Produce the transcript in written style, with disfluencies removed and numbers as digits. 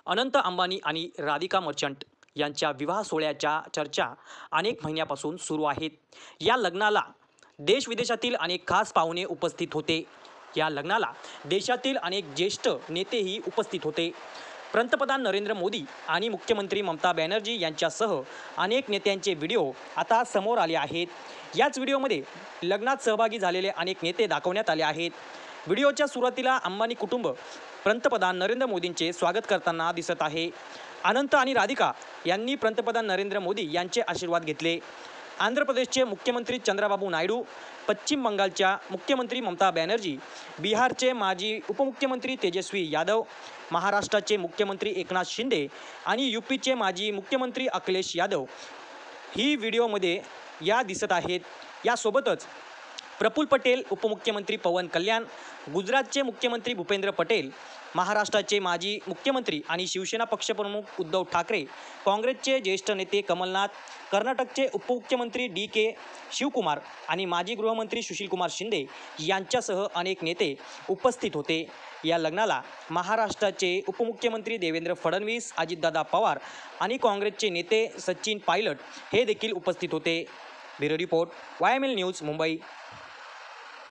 अनंत अंबानी आणि राधिका मर्चंट यांच्या विवाह सोहळ्याच्या चर्चा अनेक महिन्यापासून सुरू आहेत. या लग्नाला देश-विदेशातील अनेक खास पाहुणे उपस्थित होते. या लग्नाला देशातील अनेक ज्येष्ठ नेतेही उपस्थित होते. पंतप्रधान नरेंद्र मोदी आणि मुख्यमंत्री ममता बॅनर्जी यांच्यासह अनेक नेत्यांचे व्हिडिओ आता समोर आले आहेत. याच व्हिडिओमध्ये लग्नात सहभागी झालेले अनेक नेते दाखवण्यात आले आहेत. व्हिडिओच्या सुरुवातीला अंबानी कुटुंब पंतप्रधान नरेंद्र मोदींचे स्वागत करताना दिसत आहे. अनंत आणि राधिका यांनी पंतप्रधान नरेंद्र मोदी यांचे आशीर्वाद घेतले. आंध्र प्रदेशचे मुख्यमंत्री चंद्राबाबू नायडू, पश्चिम बंगालच्या मुख्यमंत्री ममता बॅनर्जी, बिहारचे माजी उपमुख्यमंत्री तेजस्वी यादव, महाराष्ट्राचे मुख्यमंत्री एकनाथ शिंदे आणि यूपीचे माजी मुख्यमंत्री अखिलेश यादव ही व्हिडिओमध्ये या दिसत आहेत. यासोबतच प्रफुल्ल पटेल, उपमुख्यमंत्री पवन कल्याण, गुजरातचे मुख्यमंत्री भूपेंद्र पटेल, महाराष्ट्राचे माजी मुख्यमंत्री आणि शिवसेना पक्षप्रमुख उद्धव ठाकरे, काँग्रेसचे ज्येष्ठ नेते कमलनाथ, कर्नाटकचे उपमुख्यमंत्री डी.के. शिवकुमार आणि माजी गृहमंत्री सुशीलकुमार शिंदे यांच्यासह अनेक नेते उपस्थित होते. या लग्नाला महाराष्ट्राचे उपमुख्यमंत्री देवेंद्र फडणवीस, अजितदादा पवार आणि काँग्रेसचे नेते सचिन पायलट हे देखील उपस्थित होते. Bureau report YML news Mumbai.